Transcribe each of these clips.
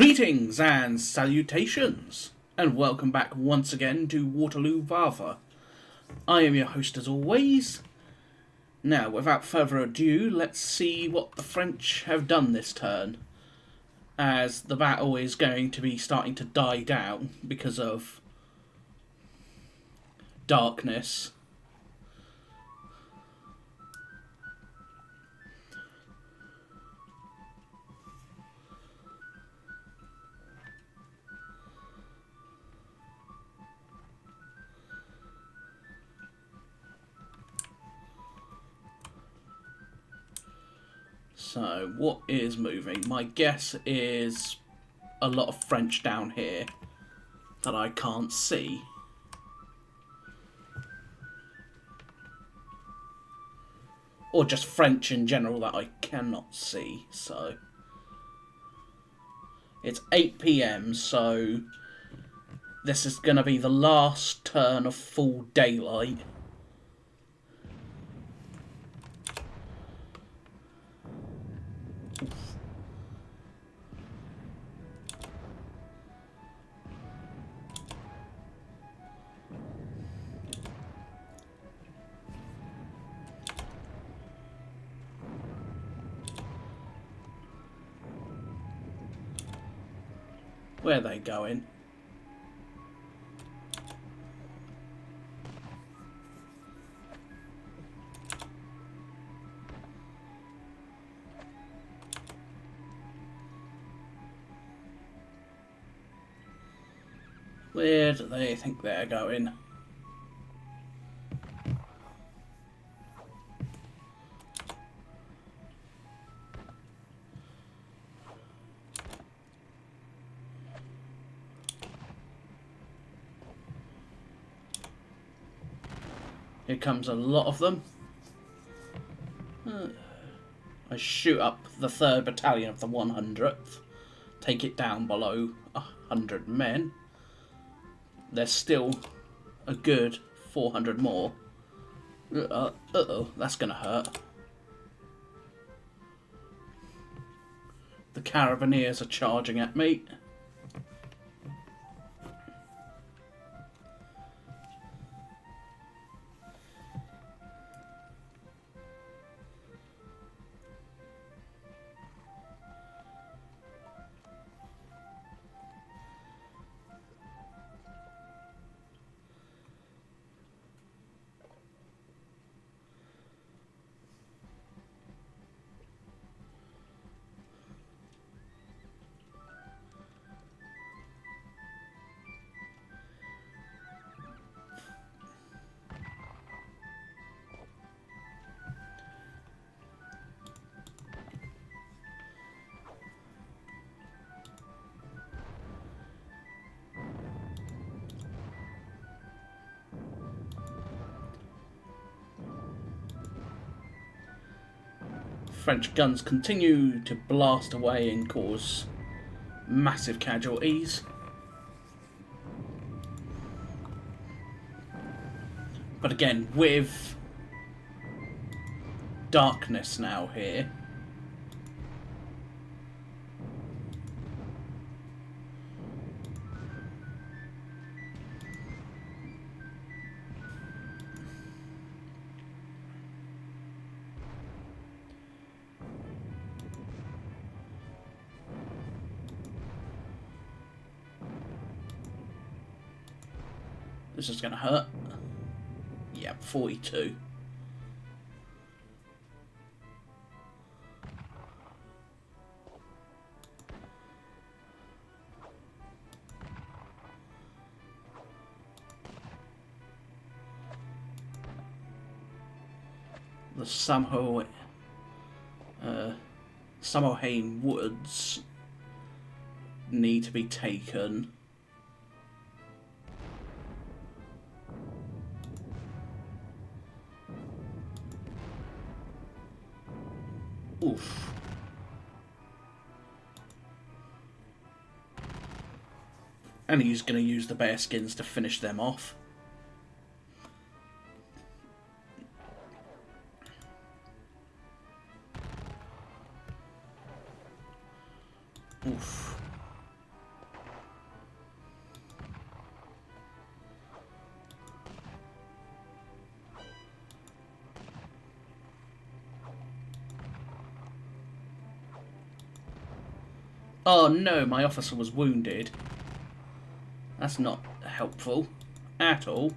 Greetings and salutations, and welcome back once again to Waterloo and Wavre. I am your host as always. Now, without further ado, let's see what the French have done this turn, as the battle is going to be starting to die down because of darkness. So, what is moving? My guess is a lot of French down here that I can't see. Or just French in general that I cannot see, so... It's 8 PM, so... This is going to be the last turn of full daylight. Where are they going? Where do they think they're going? Here comes a lot of them. I shoot up the 3rd Battalion of the 100th. Take it down below 100 men. There's still a good 400 more. Uh-oh, that's gonna hurt. The Carabineers are charging at me. French guns continue to blast away and cause massive casualties. But again, with darkness now here, this is going to hurt. Yeah, 42. The Samhain Woods need to be taken. Oof. And he's going to use the bearskins to finish them off. Oof. Oh no, my officer was wounded. That's not helpful at all.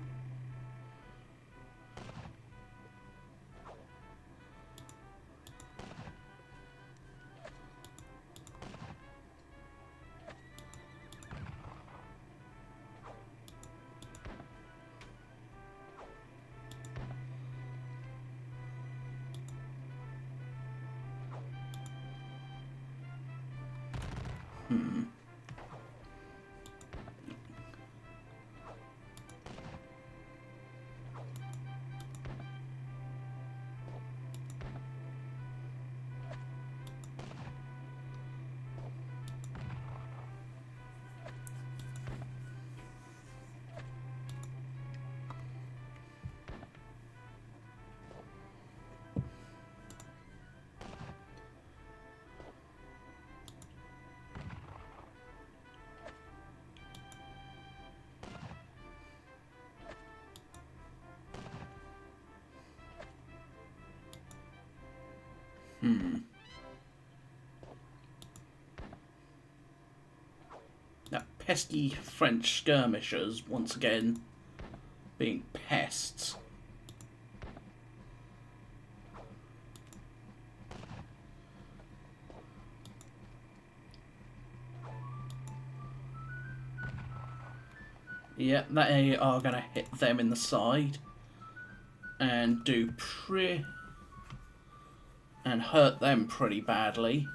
That pesky French skirmishers, once again, being pests. Yeah, they are going to hit them in the side and and hurt them pretty badly.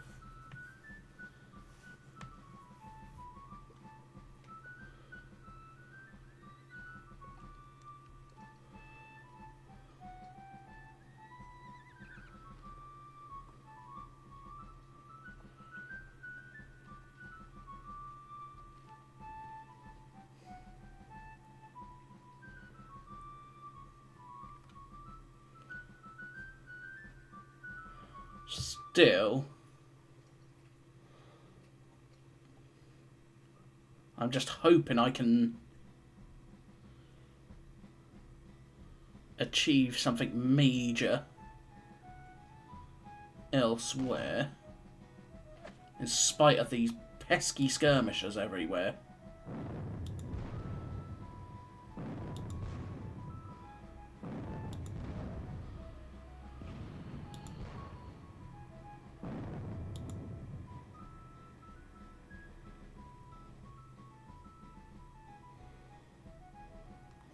Still, I'm just hoping I can achieve something major elsewhere, in spite of these pesky skirmishers everywhere.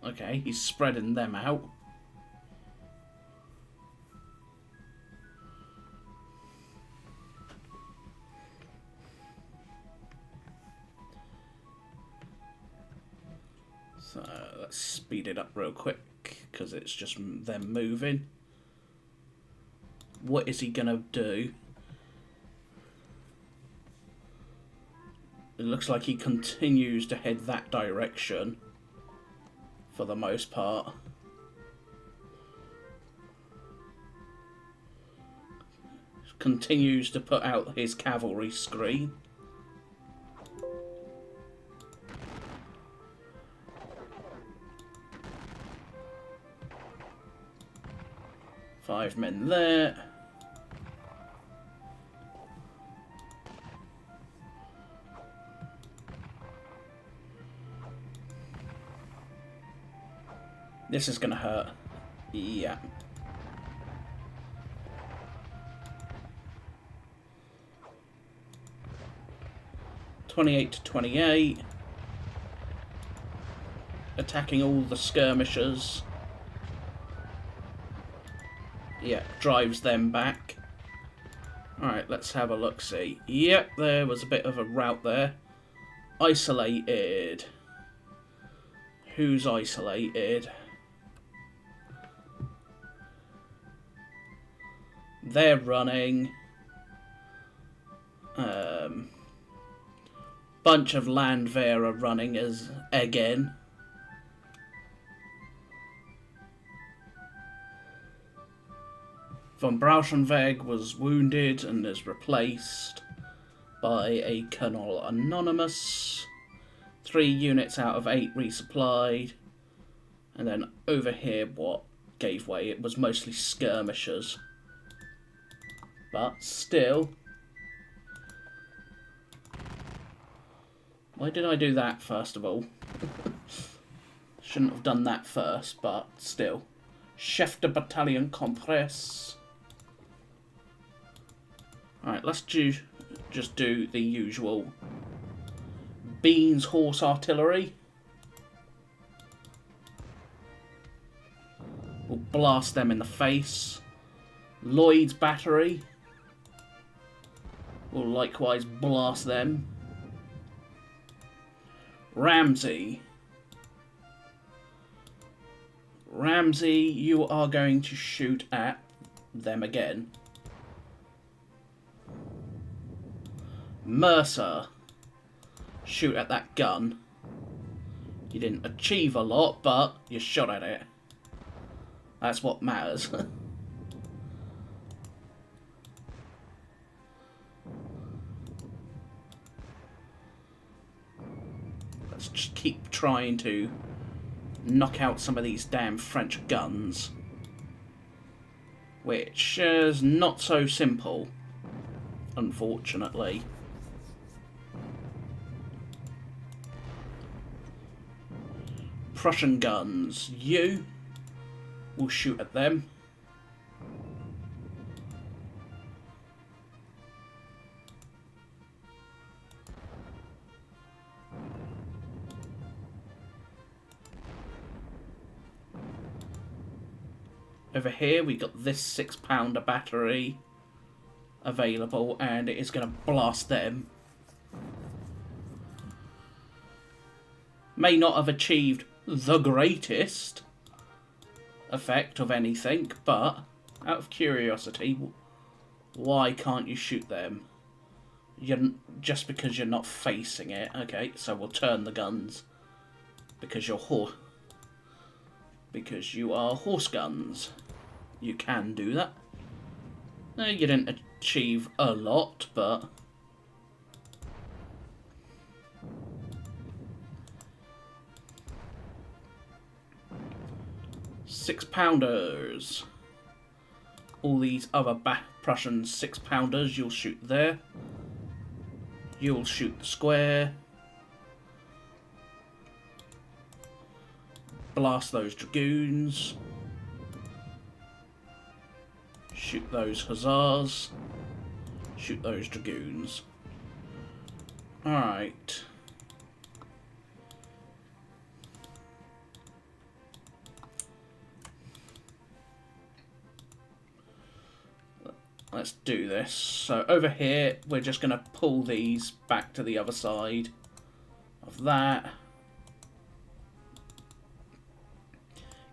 Okay, he's spreading them out. So let's speed it up real quick, because it's just them moving. What is he gonna do? It looks like he continues to head that direction for the most part. Continues to put out his cavalry screen. Five men there. This is gonna hurt. Yeah. (28 to 28). Attacking all the skirmishers. Yeah, drives them back. Alright, let's have a look-see. Yep, there was a bit of a rout there. Isolated. Who's isolated? They're running. Bunch of Landwehr are running as again. Von Brauschenweg was wounded and is replaced by a Colonel Anonymous. 3 units out of 8 resupplied. And then over here, what gave way? It was mostly skirmishers. But still, Why did I do that first of all? Shouldn't have done that first, but still. Chef de Battalion Compress. Alright, let's just do the usual. Beans Horse Artillery. We'll blast them in the face. Lloyd's Battery. We'll likewise blast them. Ramsey. Ramsey, you are going to shoot at them again. Mercer. Shoot at that gun. You didn't achieve a lot, but you shot at it. That's what matters. Let's just keep trying to knock out some of these damn French guns. Which is not so simple, unfortunately. Prussian guns, you will shoot at them. Over here we got this 6-pounder battery available, and it is going to blast them. May not have achieved the greatest effect of anything, but out of curiosity, why can't you shoot them? Just because you're not facing it. Okay, so we'll turn the guns because you are horse guns. You can do that. No, you didn't achieve a lot, but 6-pounders. All these other Prussian 6-pounders, you'll shoot there. You'll shoot the square. Blast those dragoons. Shoot those hussars. Shoot those dragoons. Alright. Let's do this. So over here, we're just going to pull these back to the other side of that.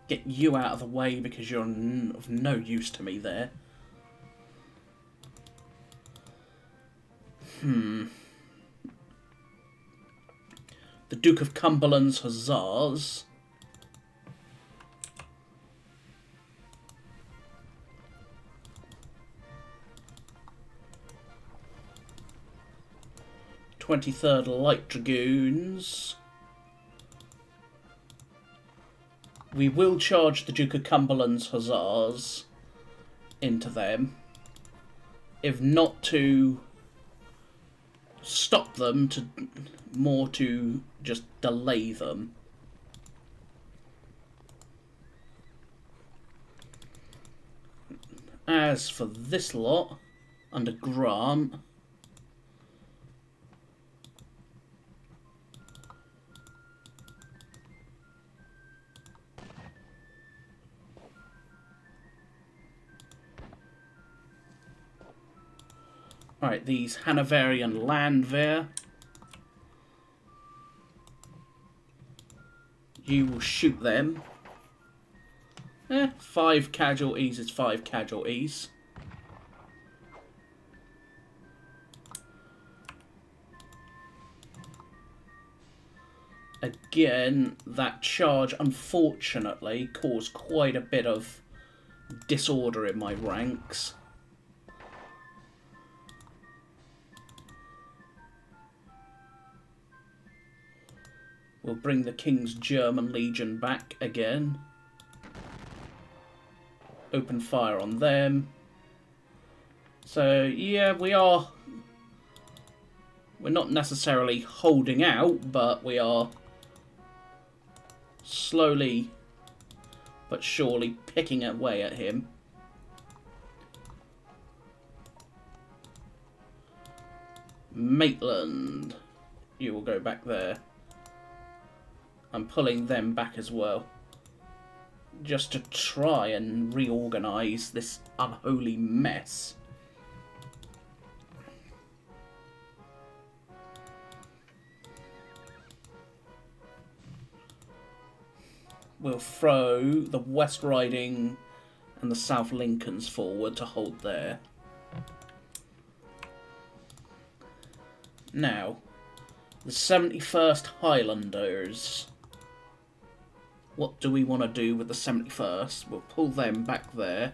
Get you out of the way because you're of no use to me there. The Duke of Cumberland's Hussars. '23rd Light Dragoons. We will charge the Duke of Cumberland's Hussars into them. If not to stop them, more to just delay them. As for this lot, under Grant, right, these Hanoverian Landwehr, you will shoot them. 5 casualties is 5 casualties. Again, that charge unfortunately caused quite a bit of disorder in my ranks. We'll bring the King's German Legion back again. Open fire on them. So, yeah, we are We're not necessarily holding out, but we are slowly but surely picking away at him. Maitland, you will go back there. I'm pulling them back as well, just to try and reorganise this unholy mess. We'll throw the West Riding and the South Lincolns forward to hold there. Now, the 71st Highlanders. What do we want to do with the 71st? We'll pull them back there.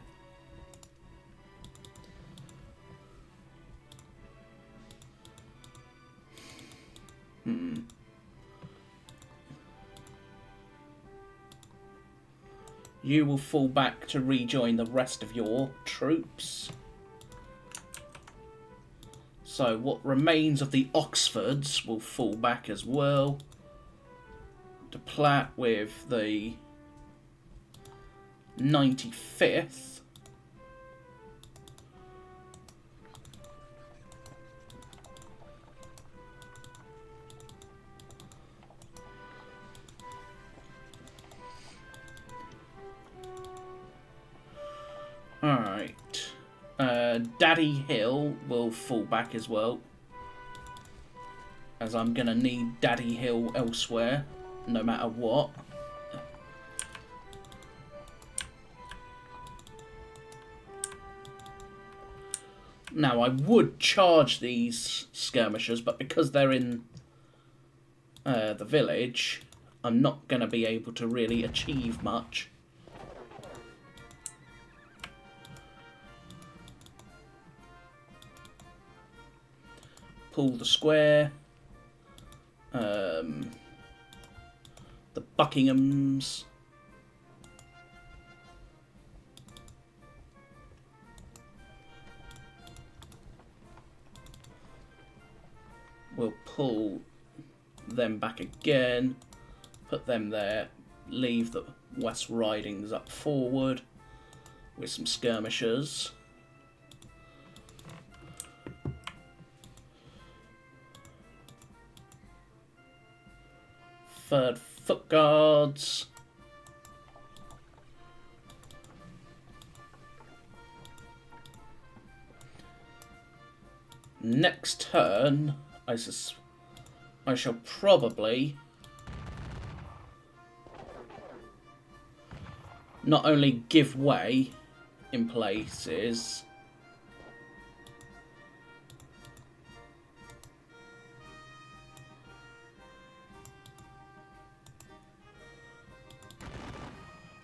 You will fall back to rejoin the rest of your troops. So what remains of the Oxfords will fall back as well. To Platt with the 95th. Alright. Daddy Hill will fall back as well, as I'm going to need Daddy Hill elsewhere, no matter what. Now, I would charge these skirmishers, but because they're in the village, I'm not going to be able to really achieve much. Pull the square. The Buckinghams. We'll pull them back again. Put them there. Leave the West Ridings up forward with some skirmishers. Third Foot Guards. Next turn, I shall probably not only give way in places,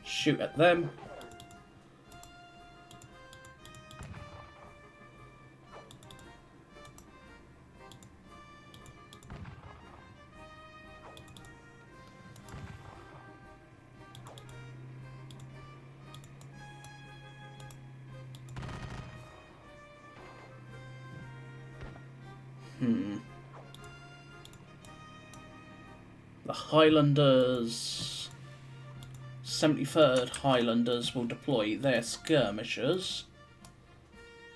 shoot at them. The Highlanders, 73rd Highlanders will deploy their skirmishers,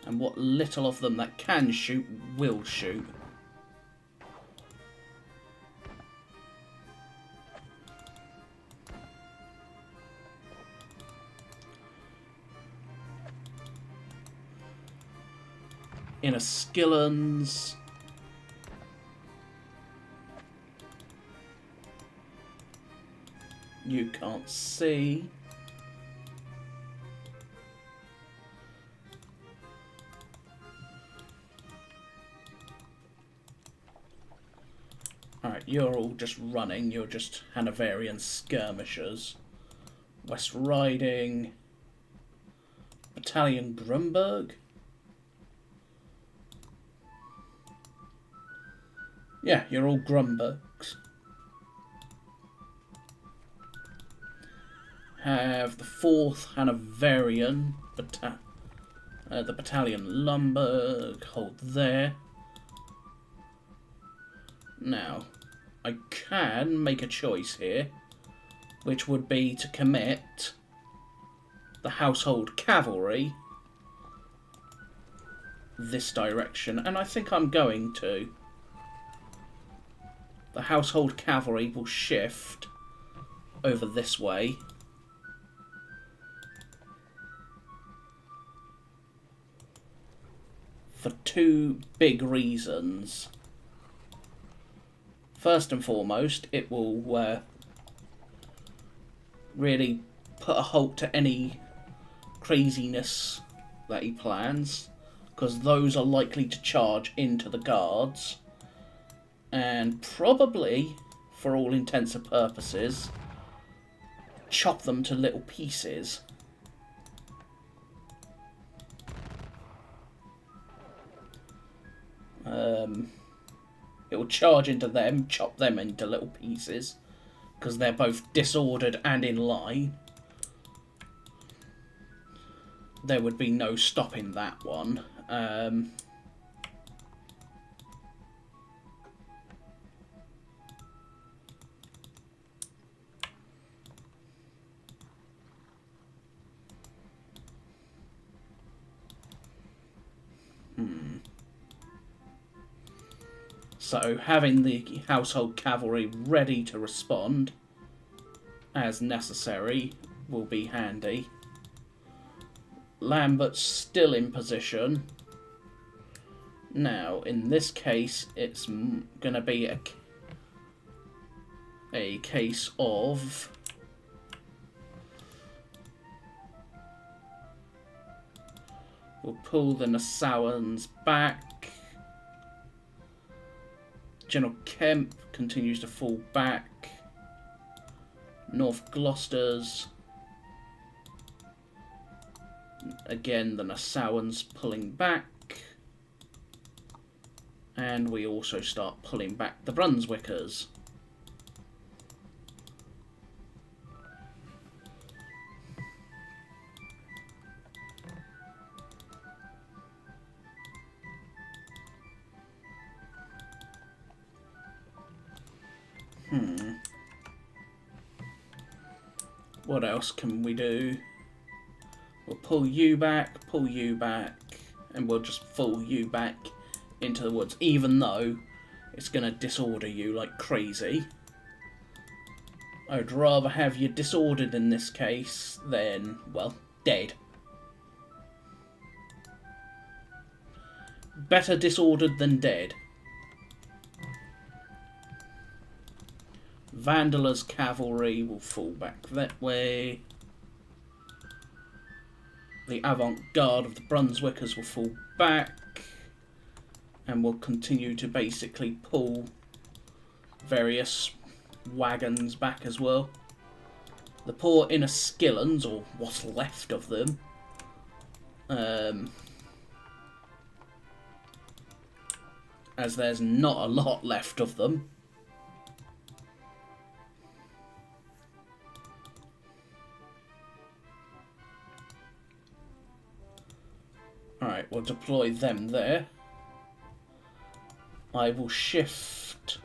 and what little of them that can shoot will shoot. Inniskillens. You can't see. Alright, you're all just running. You're just Hanoverian skirmishers. West Riding. Battalion Grunberg. Yeah, you're all Grunbergs. Have the 4th Hanoverian, the Battalion Lumberg, hold there. Now, I can make a choice here, which would be to commit the household cavalry this direction, and I think I'm going to. The household cavalry will shift over this way. For two big reasons. First and foremost, it will really put a halt to any craziness that he plans, because those are likely to charge into the guards and probably, for all intents and purposes, chop them to little pieces. It will charge into them, chop them into little pieces, because they're both disordered and in line. There would be no stopping that one. So having the household cavalry ready to respond as necessary will be handy. Lambert's still in position. Now, in this case, it's going to be a case of we'll pull the Nassauans back. General Kemp continues to fall back. North Gloucester's. Again, the Nassauans pulling back. And we also start pulling back the Brunswickers. What else can we do? We'll pull you back, and we'll just pull you back into the woods, even though it's going to disorder you like crazy. I'd rather have you disordered in this case than, well, dead. Better disordered than dead. Vandala's cavalry will fall back that way. The avant-garde of the Brunswickers will fall back. And will continue to basically pull various wagons back as well. The poor Inniskillens, or what's left of them, as there's not a lot left of them. Alright, we'll deploy them there. I will shift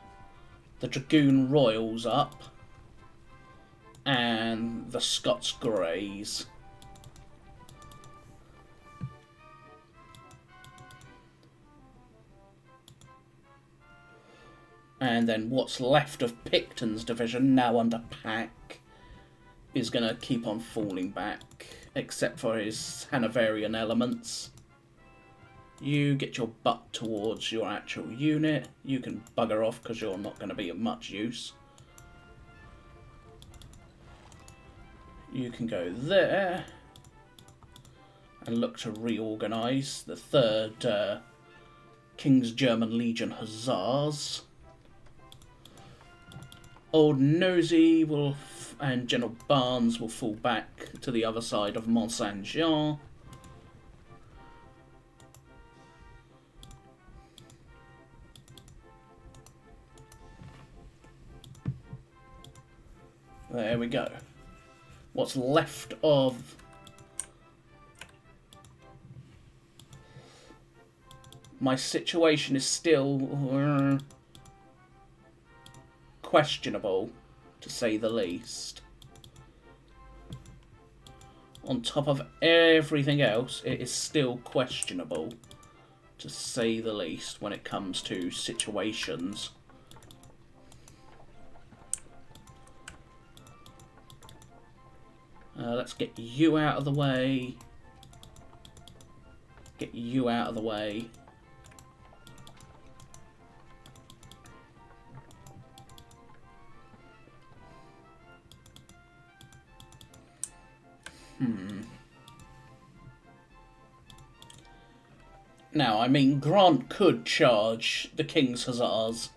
the Dragoon Royals up and the Scots Greys. And then what's left of Picton's division, now under Pack, is going to keep on falling back, except for his Hanoverian elements. You get your butt towards your actual unit. You can bugger off because you're not going to be of much use. You can go there and look to reorganise the 3rd King's German Legion Hussars. Old Nosy will and General Barnes will fall back to the other side of Mont Saint-Jean. There we go. What's left of my situation is still questionable, to say the least. On top of everything else, it is still questionable, to say the least, when it comes to situations. Let's get you out of the way. Get you out of the way. Now, I mean, Grant could charge the King's Hussars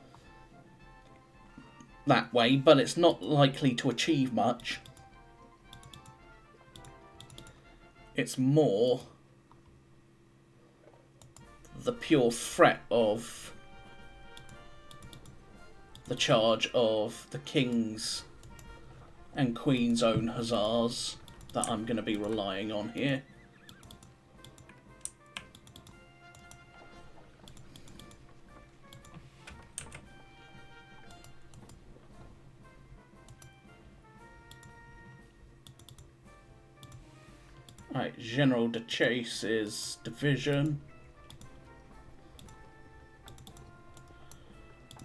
that way, but it's not likely to achieve much. It's more the pure threat of the charge of the King's and Queen's own Hussars that I'm going to be relying on here. Right, General de Chase's division.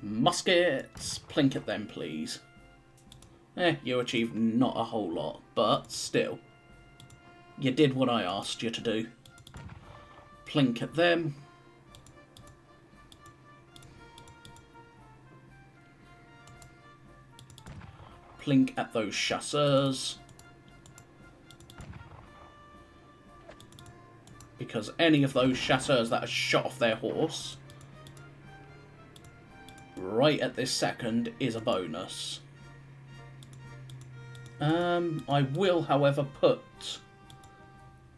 Muskets, plink at them, please. You achieved not a whole lot, but still. You did what I asked you to do. Plink at them. Plink at those chasseurs. Because any of those chasseurs that are shot off their horse right at this second is a bonus. I will, however, put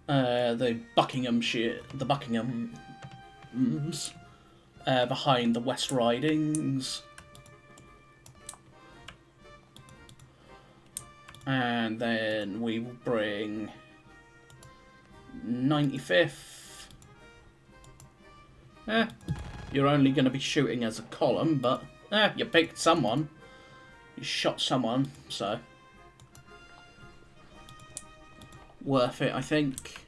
the Buckinghams behind the West Ridings. And then we will bring 95th. You're only going to be shooting as a column, but you picked someone. You shot someone, so worth it, I think.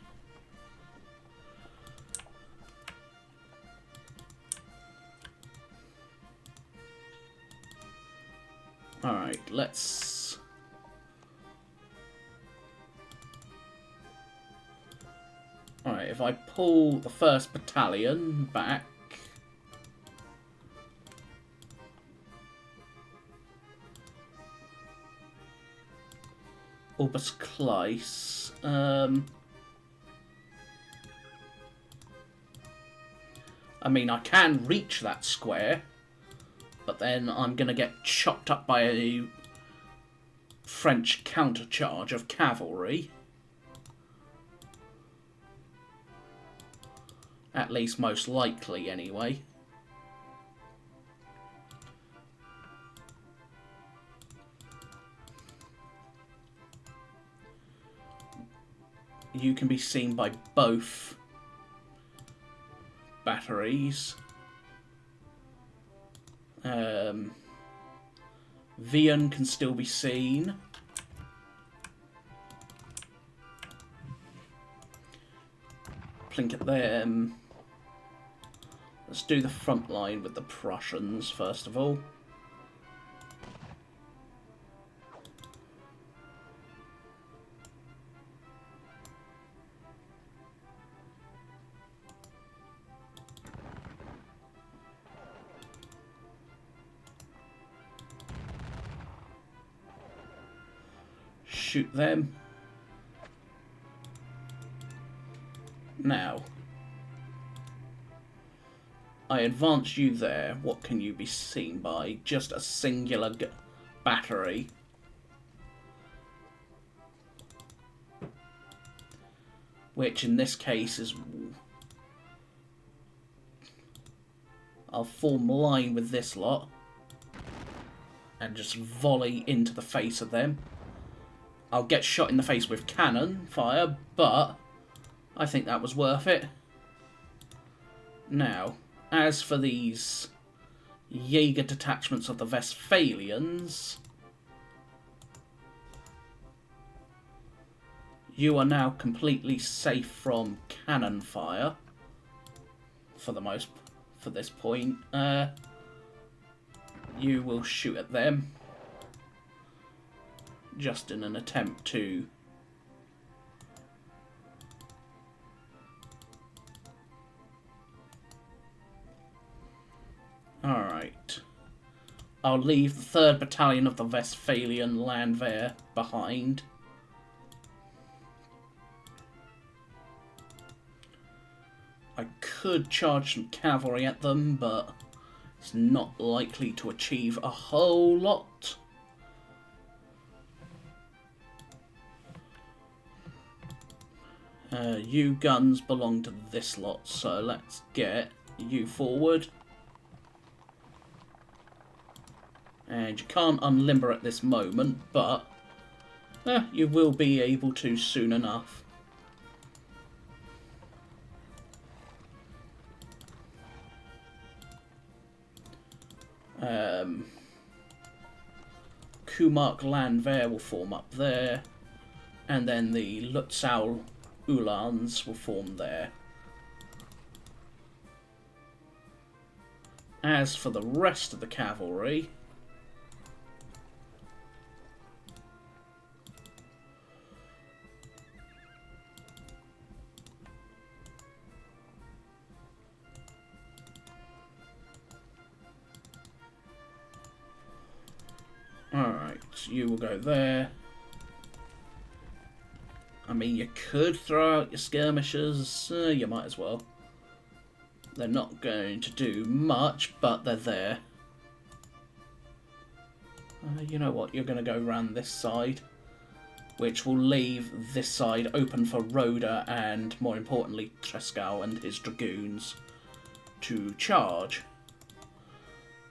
Alright, let's... Alright, if I pull the 1st Battalion back... Orbis Kleis. I mean, I can reach that square, but then I'm going to get chopped up by a French countercharge of cavalry. At least most likely, anyway. You can be seen by both batteries. Vian can still be seen. Plink at them. Let's do the front line with the Prussians first of all. Shoot them. Now, I advance you there. What can you be seen by? Just a singular battery. Which in this case is... I'll form line with this lot and just volley into the face of them. I'll get shot in the face with cannon fire, but I think that was worth it. Now, as for these Jaeger detachments of the Westphalians, you are now completely safe from cannon fire for this point. You will shoot at them just in an attempt to alright. I'll leave the 3rd Battalion of the Westphalian Landwehr behind. I could charge some cavalry at them, but it's not likely to achieve a whole lot. You guns belong to this lot, so let's get you forward. And you can't unlimber at this moment, but you will be able to soon enough. Kumark Landwehr will form up there, and then the Lutzow Uhlans will form there. As for the rest of the cavalry, alright, you will go there. I mean, you could throw out your skirmishers, you might as well. They're not going to do much, but they're there. You know what, you're going to go round this side, which will leave this side open for Roda and, more importantly, Tresckow and his dragoons to charge.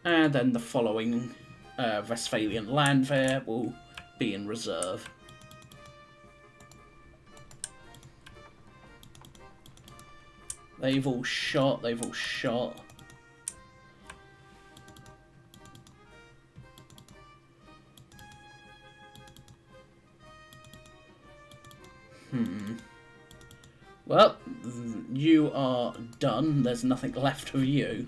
And then the following Westphalian Landwehr will be in reserve. They've all shot, Well, you are done. There's nothing left of you.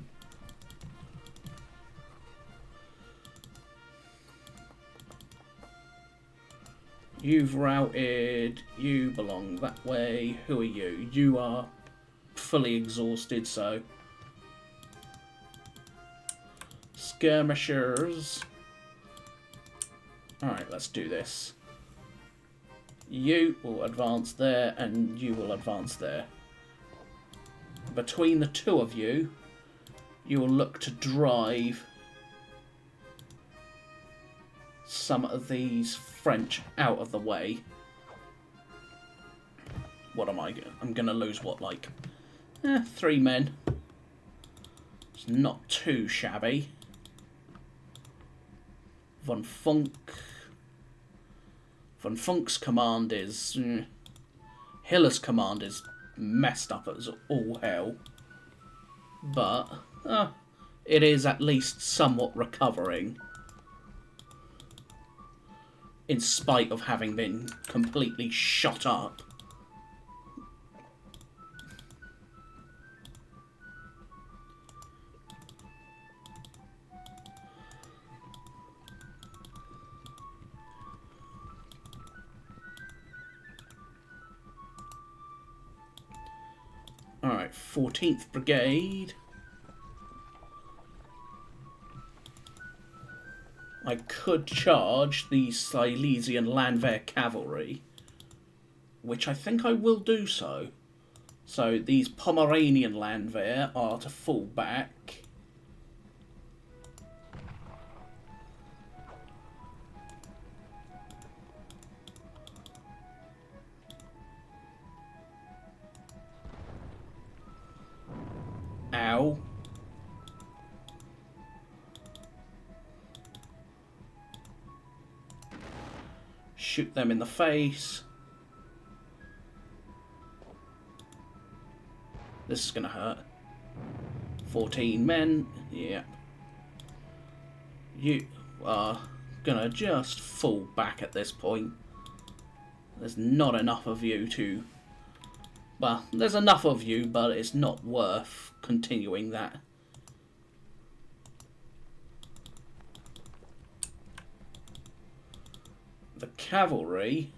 You've routed. You belong that way. Who are you? You are fully exhausted, so skirmishers. Alright, let's do this. You will advance there, and you will advance there. Between the two of you, you will look to drive some of these French out of the way. What am I going to... I'm going to lose, what, like... 3 men. It's not too shabby. Von Funk's command is... Hiller's command is messed up as all hell. But, it is at least somewhat recovering. In spite of having been completely shot up. Alright, 14th Brigade. I could charge the Silesian Landwehr Cavalry, which I think I will do so. So these Pomeranian Landwehr are to fall back. Ow. Shoot them in the face. This is going to hurt. 14 men. Yeah. You are gonna just fall back at this point. There's not enough of you to... Well, there's enough of you, but it's not worth continuing that. The cavalry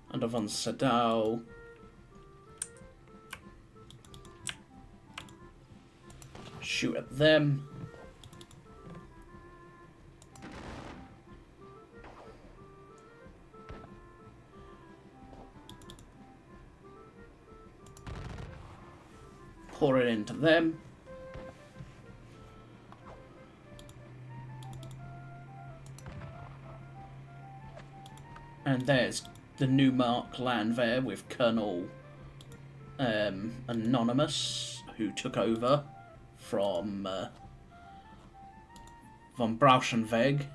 under von Sadal shoot at them. Pour it into them. And there's the new Mark land there with Colonel Anonymous, who took over from von Brauschenweg,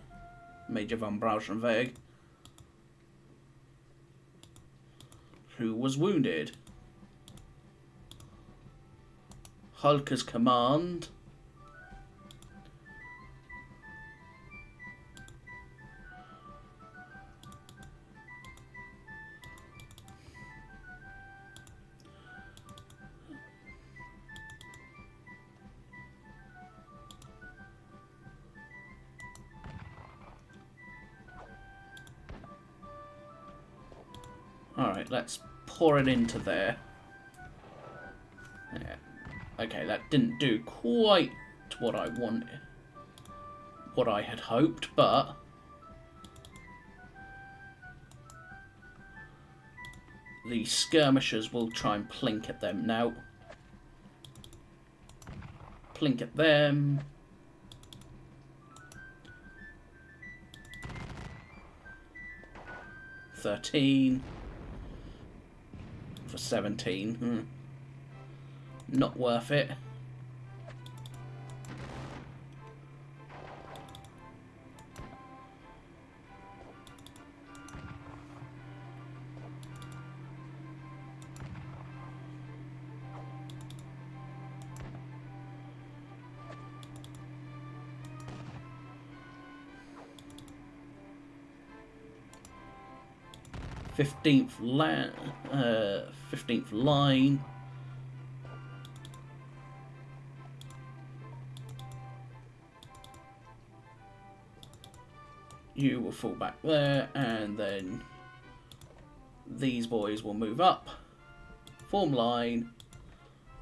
Major von Brauschenweg, who was wounded. Hulker's command Alright, let's pour it into there. Yeah. Okay, that didn't do quite what I wanted, what I had hoped, but the skirmishers will try and plink at them now. Plink at them. $13 for 17. Not worth it. Fifteenth line. You will fall back there, and then these boys will move up, form line,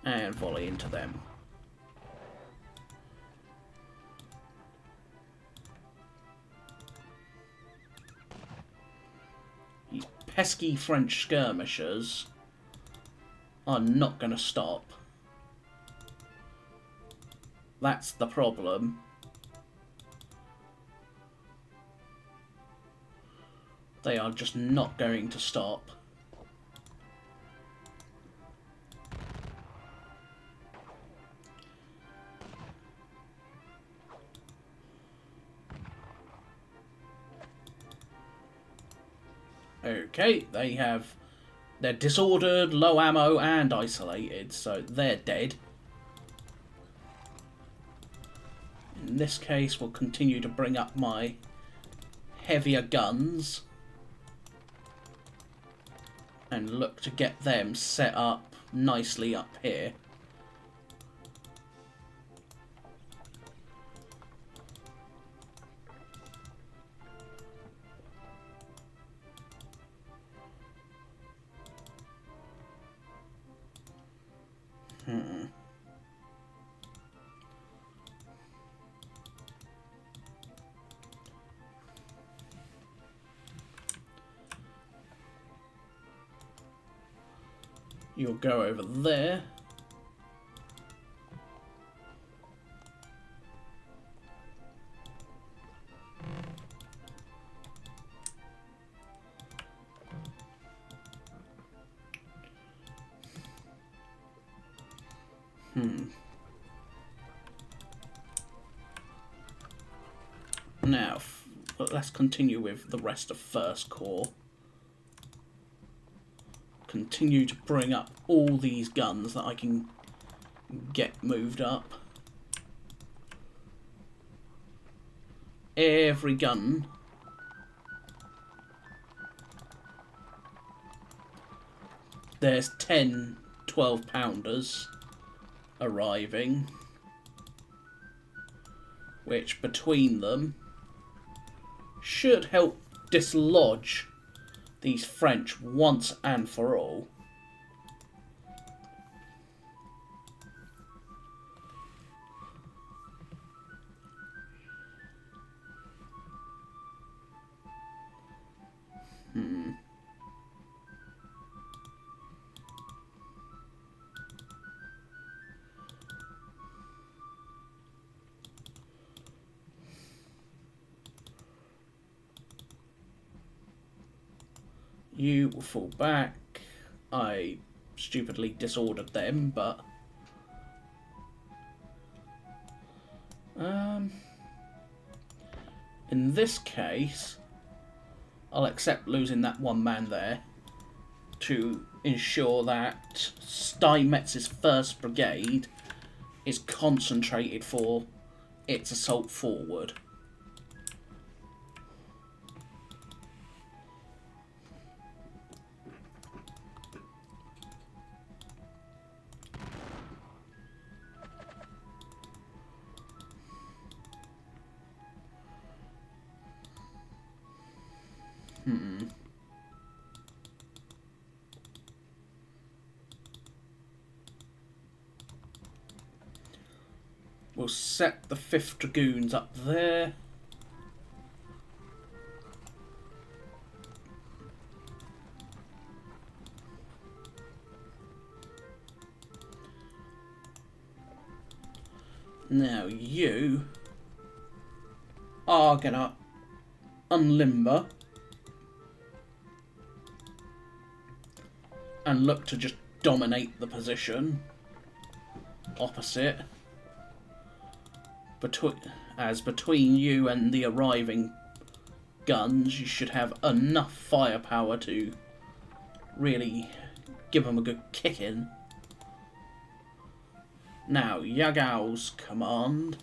and volley into them. These pesky French skirmishers are not going to stop. That's the problem. They are just not going to stop. Okay, they're disordered, low ammo, and isolated, so they're dead. In this case, we'll continue to bring up my heavier guns and look to get them set up nicely up here. You'll go over there. Now, let's continue with the rest of First Corps. Continue to bring up all these guns that I can get moved up. every gun there's 10 12-pounders arriving, which between them should help dislodge these French once and for all. You will fall back. I stupidly disordered them, but in this case, I'll accept losing that one man there to ensure that Steinmetz's 1st Brigade is concentrated for its assault forward. We'll set the 5th Dragoons up there. Now you are gonna unlimber and look to just dominate the position opposite. Between you and the arriving guns, you should have enough firepower to really give them a good kicking. Now, Yagow's command.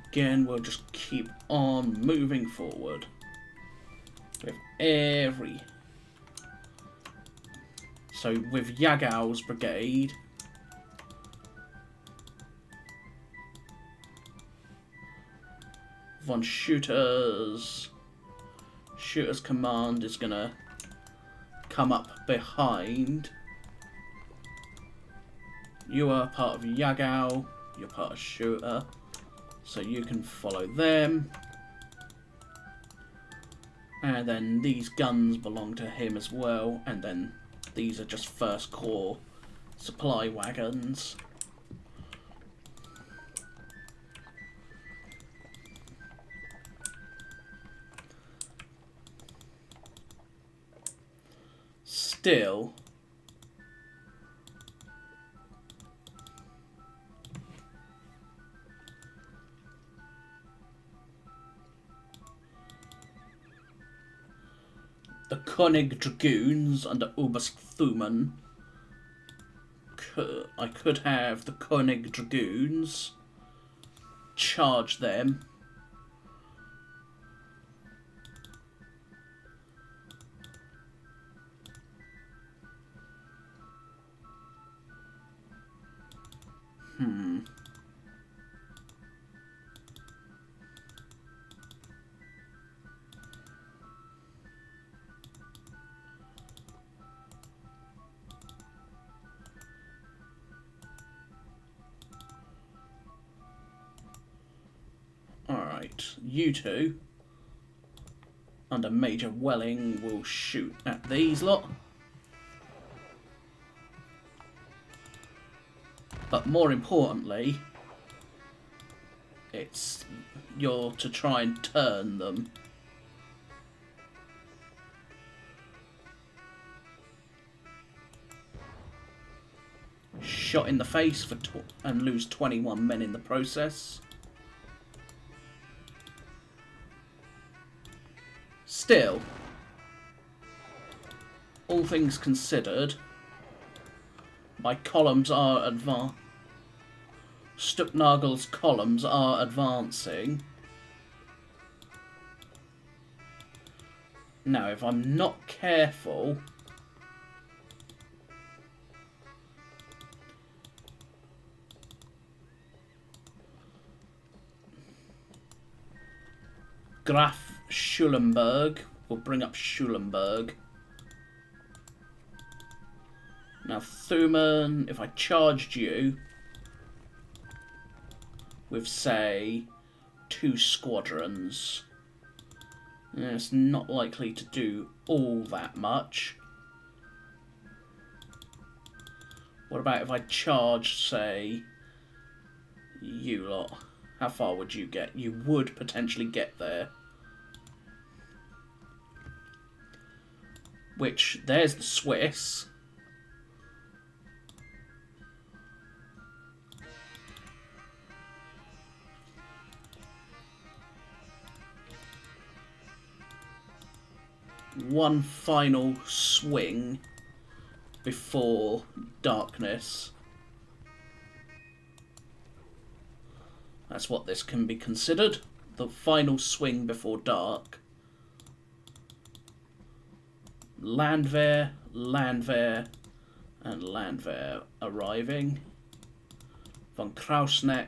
Again, we'll just keep on moving forward with every... So with Yagow's brigade, von Schutter's command is gonna come up behind. You are part of Yagow, you're part of Schutter. So you can follow them. And then these guns belong to him as well. And then these are just 1st Corps supply wagons. Still, the König Dragoons under Oberst Thumann. I could have the König Dragoons charge them. Alright, you two, under Major Welling, will shoot at these lot. But more importantly, you're to try and turn them. Shot in the face and lose 21 men in the process. Still, all things considered, my columns are Stucknagel's columns are advancing. Now, if I'm not careful, Graf Schulenburg will bring up Schulenburg. Now, Thuman, if I charged you with, say, 2 squadrons, it's not likely to do all that much. What about if I charged, say, you lot? How far would you get? You would potentially get there. Which, there's the Swiss. One final swing before darkness. That's what this can be considered. The final swing before dark. Landwehr, Landwehr, and Landwehr arriving. Von Krausneck.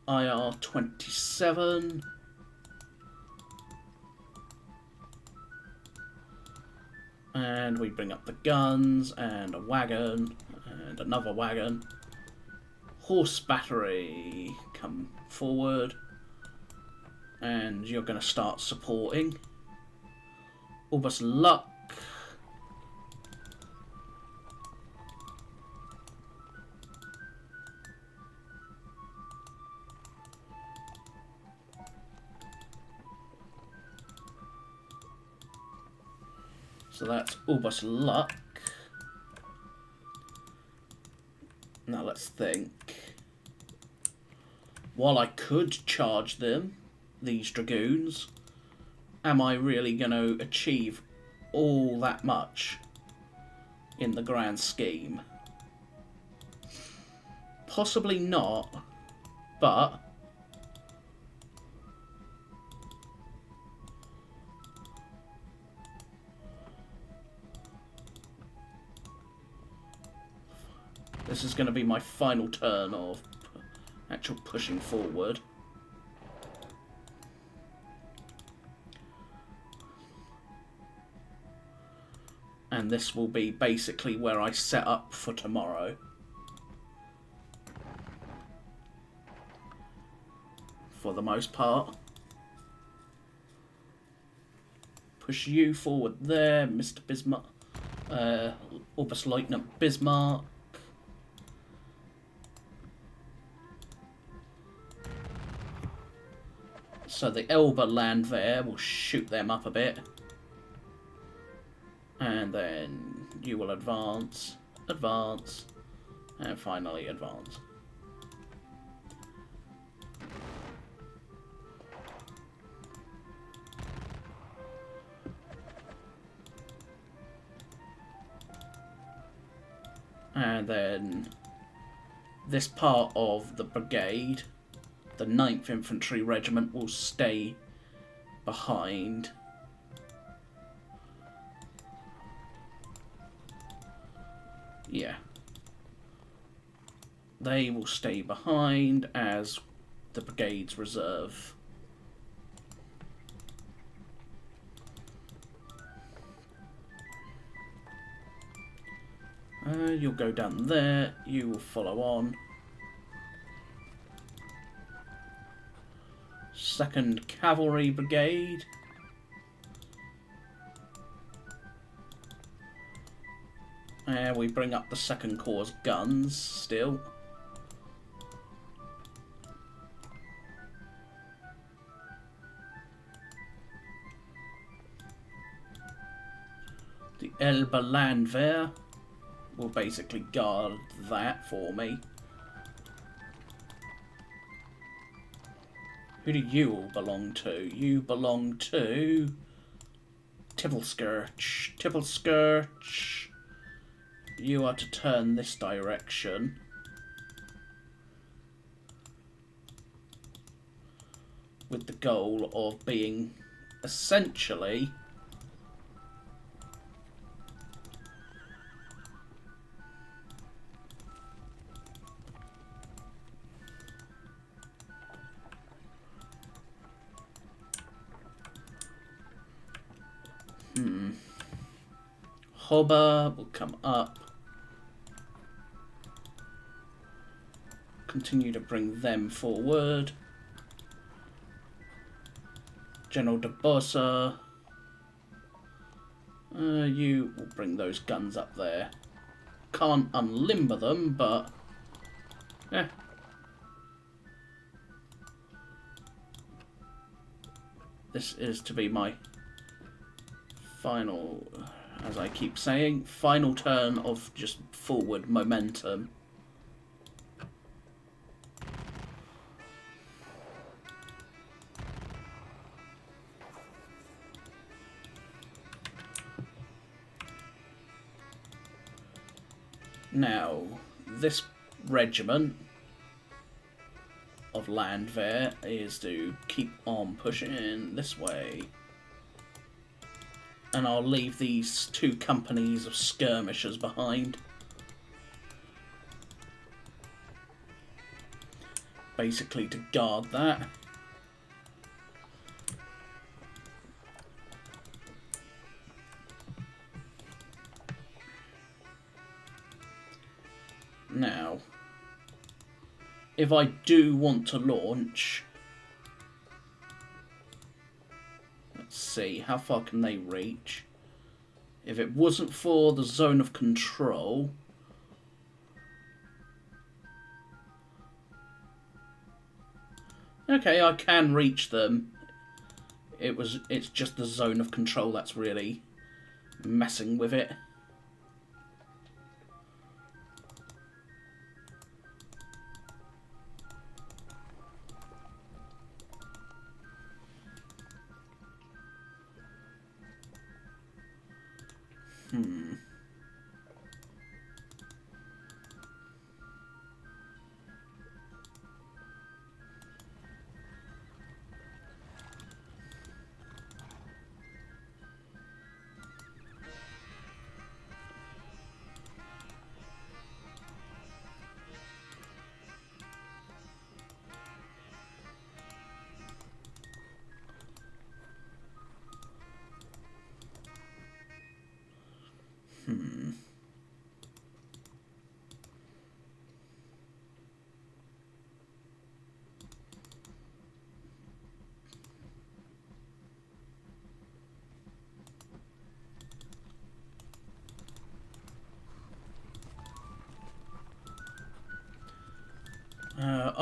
IR-27. And we bring up the guns, and a wagon, and another wagon. Horse battery, come forward. And you're going to start supporting. Oberst Luck. So that's Oberst Luck. Now let's think. While I could charge them, these dragoons, am I really going to achieve all that much in the grand scheme? Possibly not, but this is going to be my final turn of actual pushing forward. And this will be basically where I set up for tomorrow. For the most part. Push you forward there, Mr. Bismarck. Oberstleutnant Bismarck. So the Elbe Landwehr will shoot them up a bit. And then you will advance, advance, and finally advance. And then this part of the brigade, the 9th Infantry Regiment, will stay behind. Yeah. They will stay behind as the brigade's reserve. You'll go down there, you will follow on. 2nd Cavalry Brigade. And we bring up the 2nd Corps guns still. The Elbe Landwehr will basically guard that for me. Who do you all belong to? You belong to Tibbleskirch. Tibbleskirch. You are to turn this direction. With the goal of being essentially Hobber will come up. Continue to bring them forward. General de Bossa. You will bring those guns up there. Can't unlimber them, but yeah. This is to be my final, as I keep saying, final turn of just forward momentum. Now, this regiment of Landwehr is to keep on pushing this way. And I'll leave these 2 companies of skirmishers behind. Basically to guard that. Now, if I do want to launch, let's see, how far can they reach? If it wasn't for the zone of control, okay, I can reach them. It's just the zone of control that's really messing with it.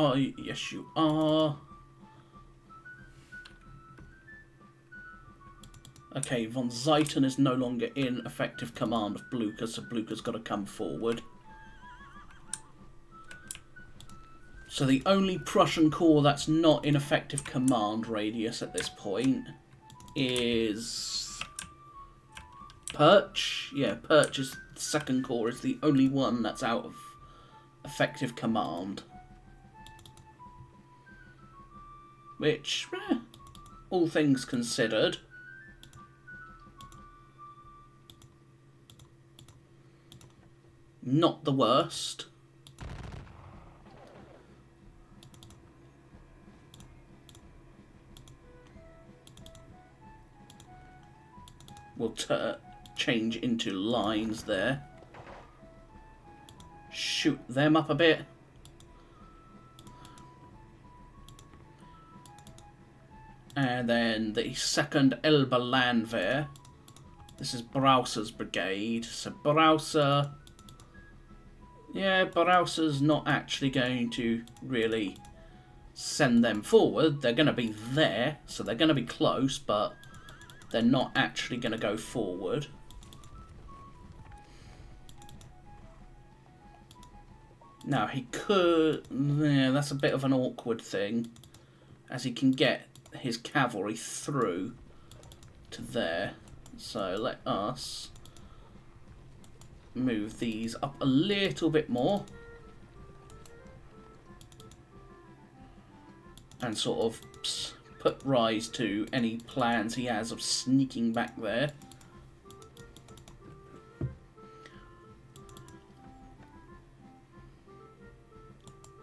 Oh, yes you are. Okay, von Zeiten is no longer in effective command of Blucher, so Blucher's got to come forward. So the only Prussian corps that's not in effective command radius at this point is Perch. Yeah, Perch's second corps is the only one that's out of effective command. Which, all things considered, not the worst. We'll change into lines there. Shoot them up a bit. And then the 2nd Elbe Landwehr. This is Brauser's brigade. So Brauser... yeah, Brauser's not actually going to really send them forward. They're going to be there, so they're going to be close, but they're not actually going to go forward. Now, he could... yeah, that's a bit of an awkward thing. as he can get his cavalry through to there. So let us move these up a little bit more and sort of put rise to any plans he has of sneaking back there.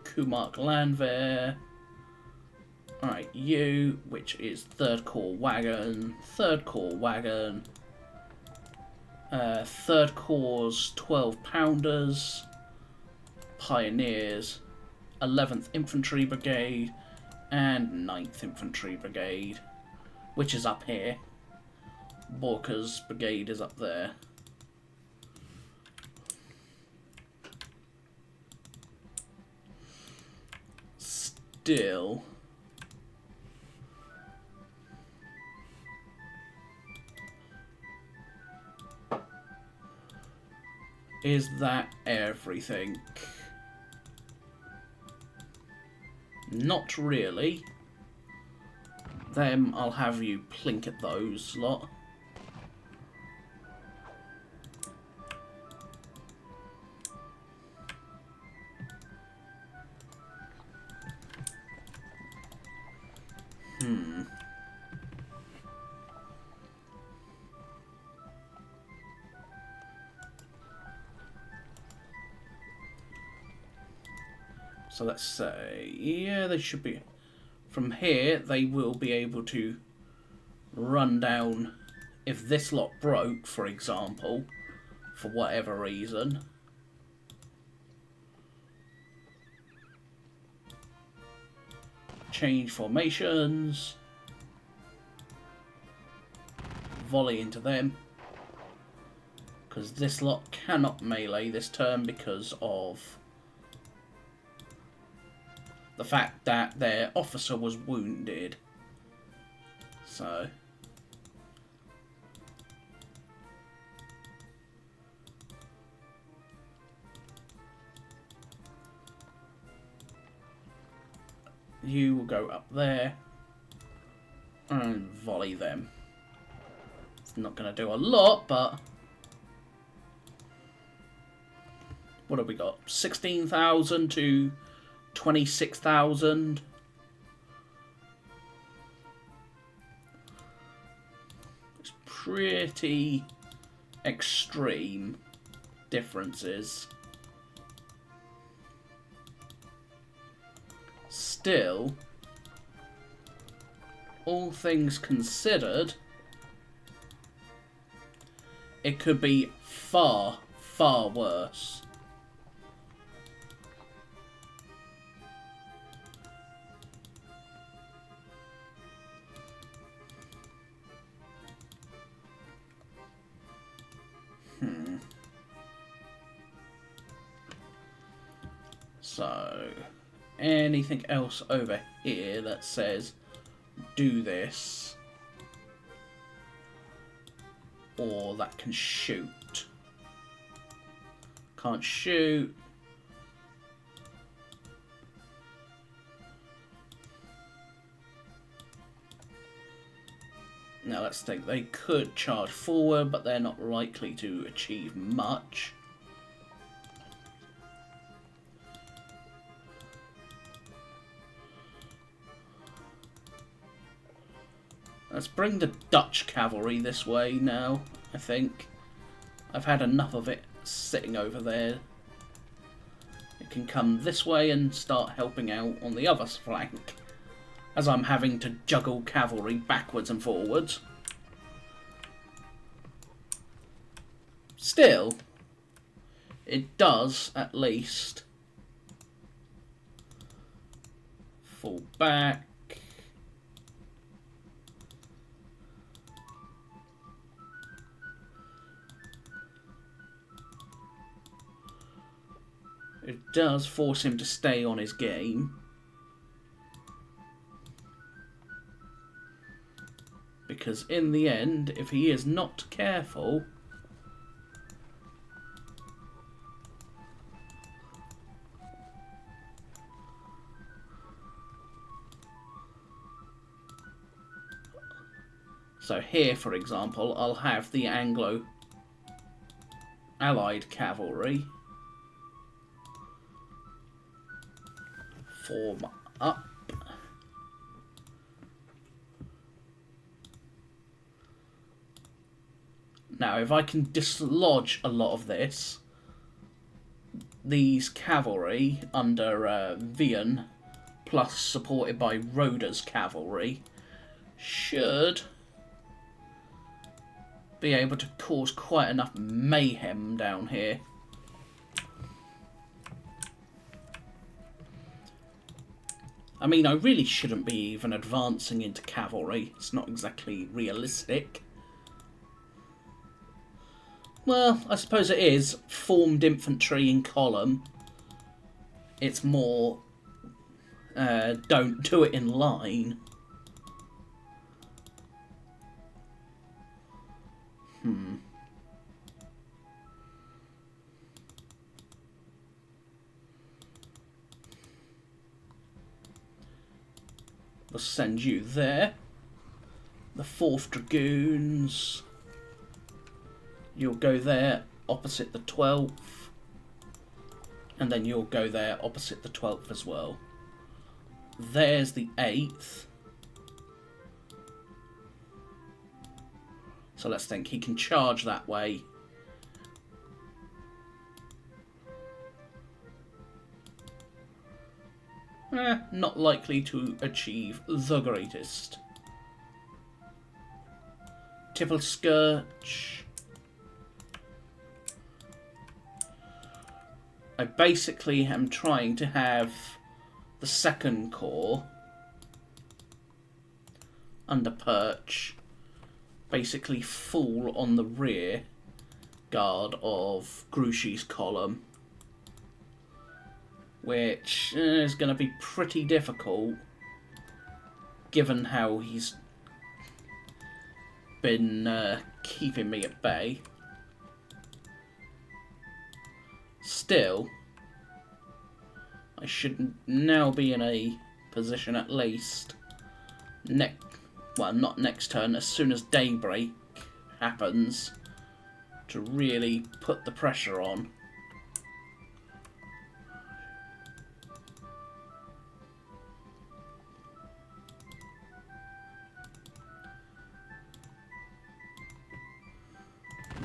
Kumark land there. Alright, you, which is third corps wagon, third corps wagon, third corps 12 pounders, pioneers, 11th infantry brigade, and 9th infantry brigade, which is up here. Borka's brigade is up there. Still, is that everything? Not really. Them, I'll have you plink at those lot. So let's say, yeah, they should be. From here, they will be able to run down. If this lot broke, for example, for whatever reason, change formations, volley into them, because this lot cannot melee this turn because of the fact that their officer was wounded. So you will go up there and volley them. It's not going to do a lot, but what have we got? 16,000 to 26,000. It's pretty extreme differences. Still, all things considered, it could be far, far worse. So, anything else over here that says do this, or that can shoot? Can't shoot. Now let's think, they could charge forward, but they're not likely to achieve much. Let's bring the Dutch cavalry this way now, I think. I've had enough of it sitting over there. It can come this way and start helping out on the other flank, as I'm having to juggle cavalry backwards and forwards. Still, it does at least fall back. It does force him to stay on his game. Because in the end, if he is not careful, So here, for example, I'll have the Anglo-Allied cavalry form up. Now, if I can dislodge a lot of this, these cavalry under Vian, plus supported by Roda's cavalry, should be able to cause quite enough mayhem down here. I mean, I really shouldn't be even advancing into cavalry. It's not exactly realistic. Well, I suppose it is. Formed infantry in column. It's more, don't do it in line. We'll send you there. The 4th Dragoons. You'll go there opposite the 12th. And then you'll go there opposite the 12th as well. There's the 8th. So let's think. He can charge that way. Not likely to achieve the greatest. Tippelskirch. I basically am trying to have the 2nd Corps under Perch basically fall on the rear guard of Grouchy's column, which is going to be pretty difficult given how he's been keeping me at bay. Still, I should now be in a position at least well, not next turn, as soon as daybreak happens, to really put the pressure on.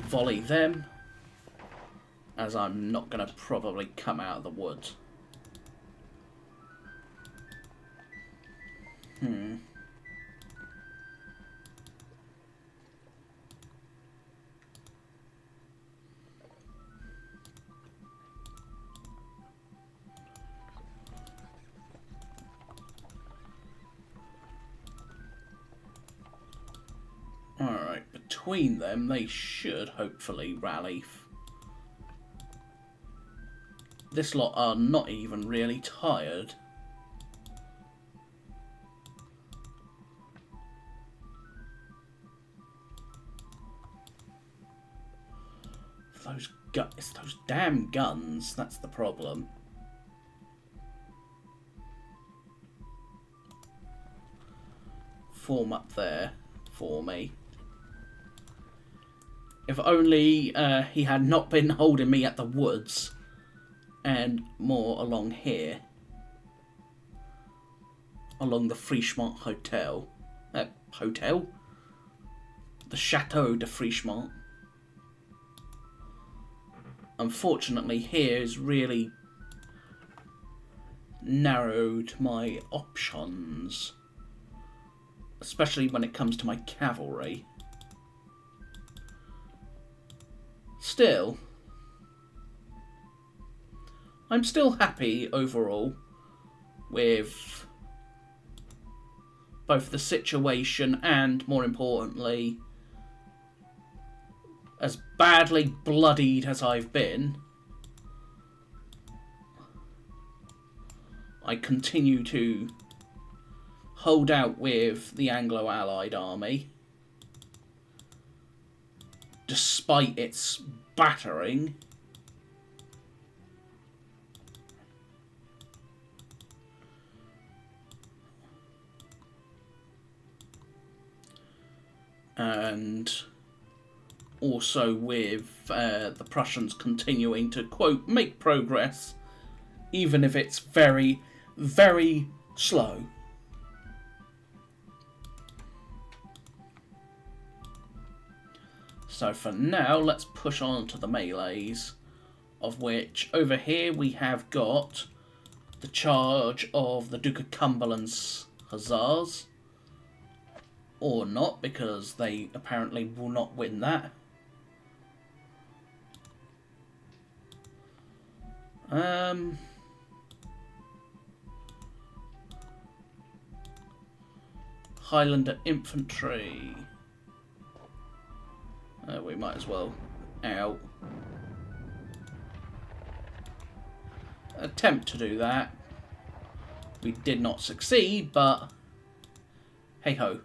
Volley them, as I'm not going to probably come out of the woods. Alright, between them they should hopefully rally. This lot are not even really tired. It's those damn guns, that's the problem. Form up there for me. If only he had not been holding me at the woods and more along here. Along the Frischmont Hotel. Hotel? The Chateau de Frischmont. Unfortunately, here is really narrowed my options, especially when it comes to my cavalry. Still, I'm still happy overall with both the situation and, more importantly, as badly bloodied as I've been, I continue to hold out with the Anglo-Allied army, despite its battering. and also with the Prussians continuing to, quote, make progress, even if it's very, very slow. So for now, let's push on to the melees, of which over here we have got the charge of the Duke of Cumberland's Hussars. Or not, because they apparently will not win that. Highlander Infantry. We might as well out. Attempt to do that. We did not succeed, but hey ho.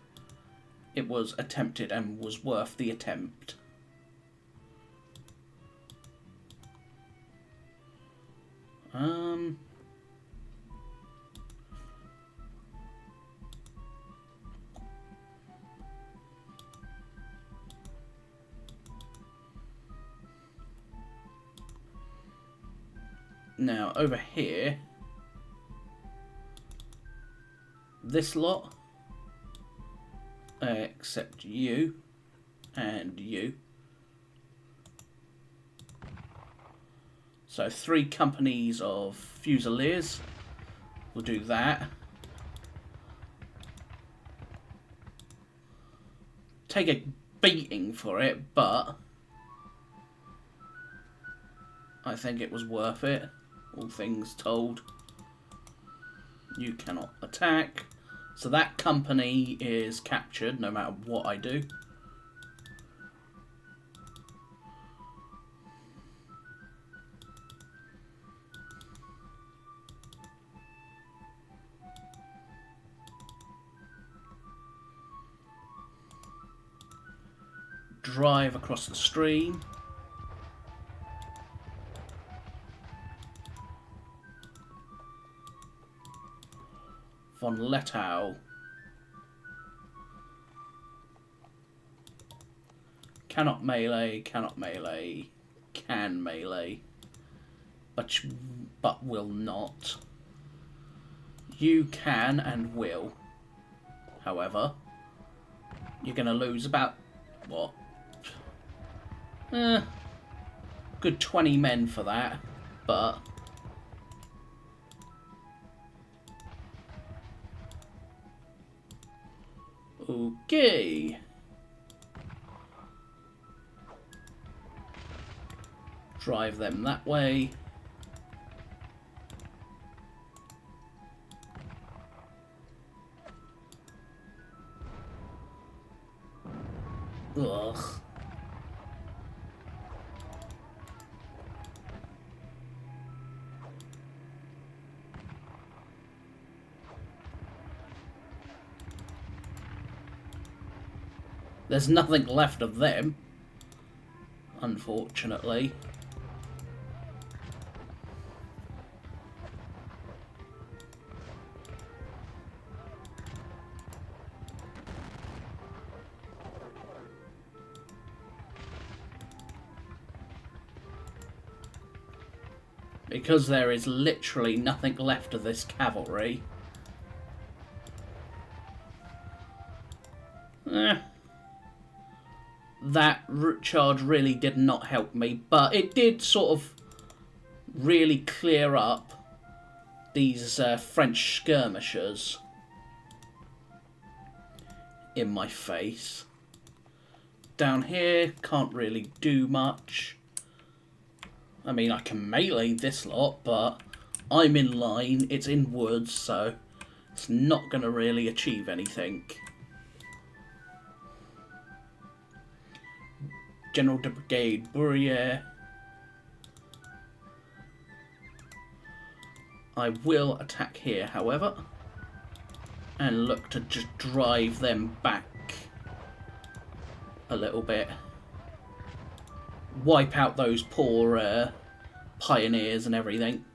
It was attempted and was worth the attempt. Now over here, this lot, except you and you. So 3 companies of Fusiliers will do that. Take a beating for it, but I think it was worth it, all things told. You cannot attack. So that company is captured no matter what I do. Drive across the stream. Von Lettow. Cannot melee, cannot melee, can melee, but will not. You can and will. However, you're going to lose about, what? Good 20 men for that, but okay. Drive them that way. Ugh. There's nothing left of them, unfortunately. Because there is literally nothing left of this cavalry. That route charge really did not help me, but it did sort of really clear up these French skirmishers in my face. Down here, can't really do much. I mean, I can melee this lot, but I'm in line, it's in woods, so it's not going to really achieve anything. General de Brigade Bourrier. I will attack here, however, and look to just drive them back a little bit. Wipe out those poor pioneers and everything.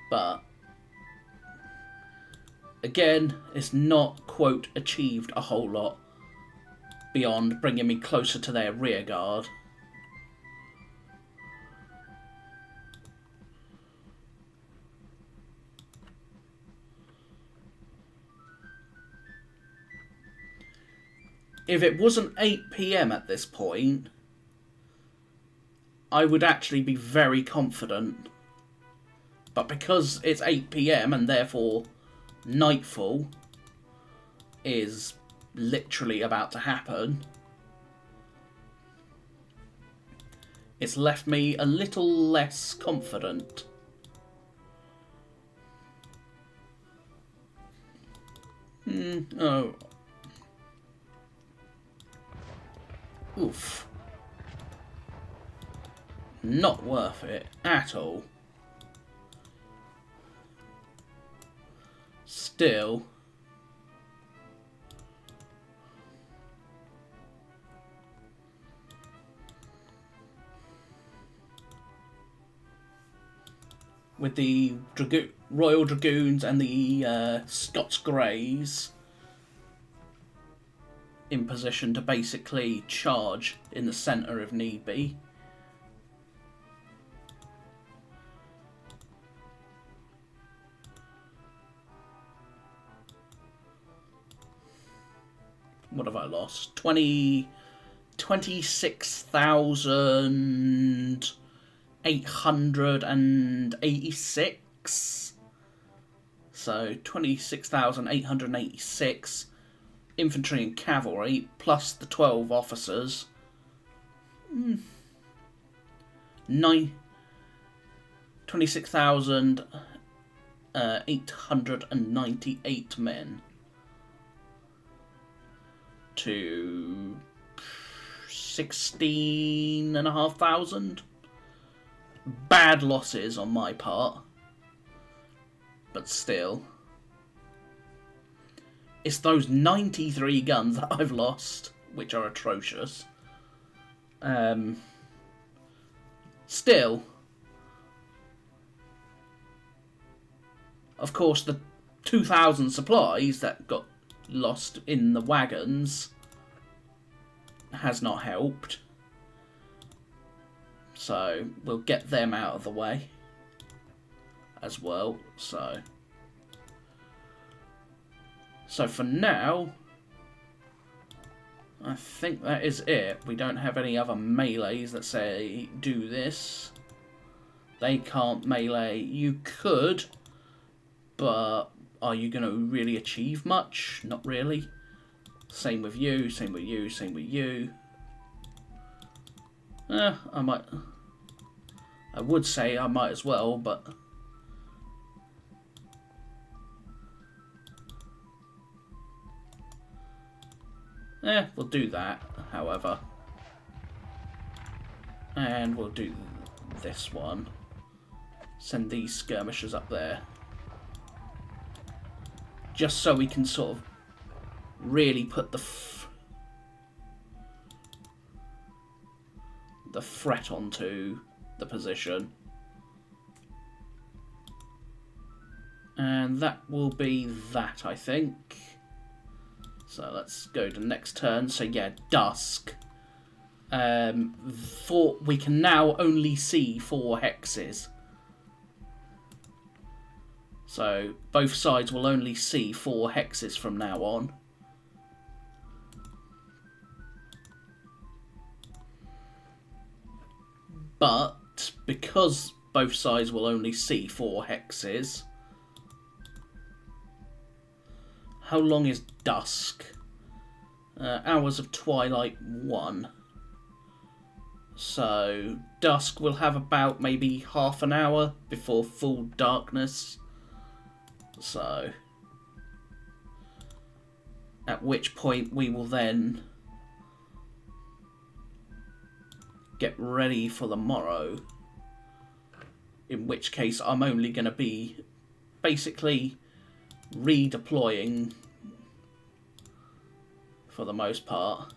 But again, it's not, quote, achieved a whole lot. beyond bringing me closer to their rear guard. If it wasn't 8 PM at this point, I would actually be very confident. But because it's 8 PM and therefore nightfall is literally about to happen, it's left me a little less confident. Oh. Oof. Not worth it at all. Still. With the Royal Dragoons and the Scots Greys in position to basically charge in the centre if need be. What have I lost? 26,886. So 26,886 infantry and cavalry plus the 12 officers. 26,898 men to 16,500. Bad losses on my part, but still. It's those 93 guns that I've lost, which are atrocious. Still, of course, the 2,000 supplies that got lost in the wagons has not helped. So we'll get them out of the way as well. So for now, I think that is it. We don't have any other melees that say do this. They can't melee. You could, but are you going to really achieve much? Not really. Same with you, same with you, same with you. I would say I might as well, but we'll do that, however. And we'll do this one. Send these skirmishers up there. Just so we can sort of really put the threat onto the position. And that will be that, I think. So let's go to next turn. So yeah, dusk. We can now only see 4 hexes. So both sides will only see 4 hexes from now on. But because both sides will only see 4 hexes, how long is dusk? Hours of twilight 1. So dusk will have about maybe half an hour before full darkness. So at which point we will then get ready for the morrow. In which case I'm only going to be basically redeploying for the most part.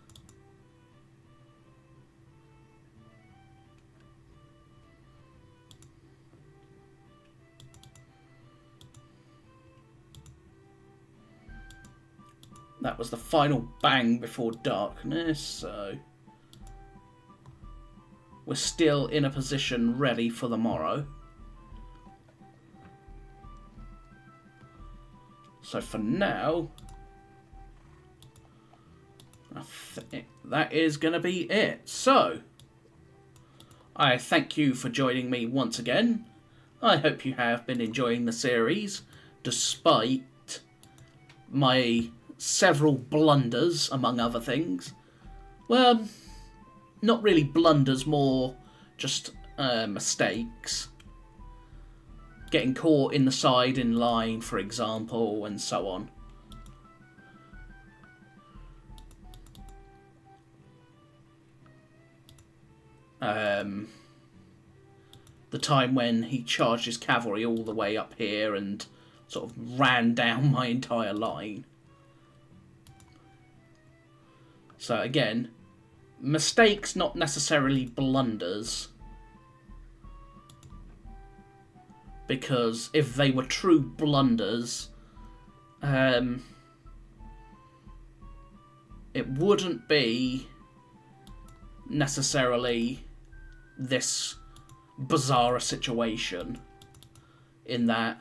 that was the final bang before darkness, so we're still in a position ready for the morrow. So for now, I think that is going to be it. So, I thank you for joining me once again. I hope you have been enjoying the series, despite my several blunders, among other things. Well, not really blunders, more just mistakes. Getting caught in the side in line, for example, and so on. The time when he charged his cavalry all the way up here and sort of ran down my entire line. So again, mistakes, not necessarily blunders. Because if they were true blunders, it wouldn't be necessarily this bizarre situation, in that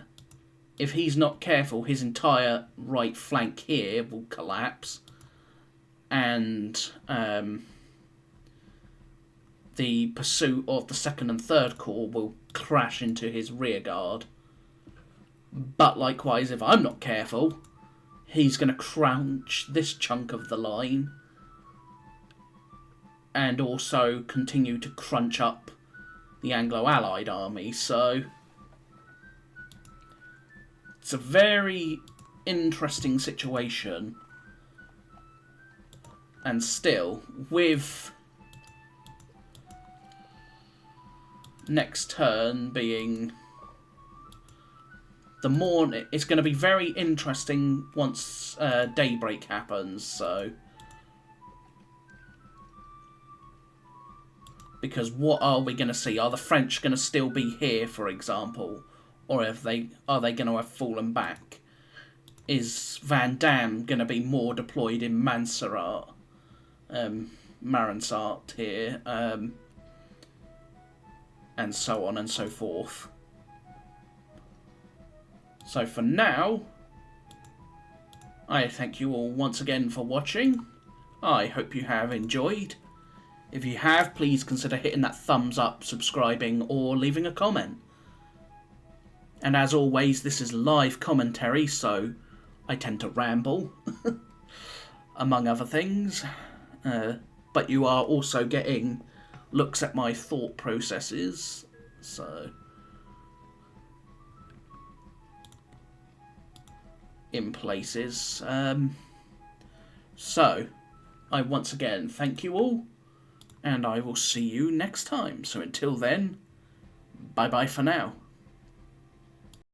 if he's not careful, his entire right flank here will collapse, and the pursuit of the 2nd and 3rd Corps will crash into his rear guard. But likewise, if I'm not careful, he's going to crouch this chunk of the line and also continue to crunch up the Anglo-Allied army. So it's a very interesting situation. And still, with next turn being the morning, it's going to be very interesting once daybreak happens. So, because what are we going to see? Are the French going to still be here, for example, or are they going to have fallen back? Is Van Dam going to be more deployed in Mansart, Marinsart here, and so on and so forth? So for now, I thank you all once again for watching. I hope you have enjoyed. If you have, please consider hitting that thumbs up, subscribing, or leaving a comment. And as always, this is live commentary, so I tend to ramble, among other things. But you are also getting looks at my thought processes, so in places. So, I once again thank you all, and I will see you next time. So until then, bye-bye for now.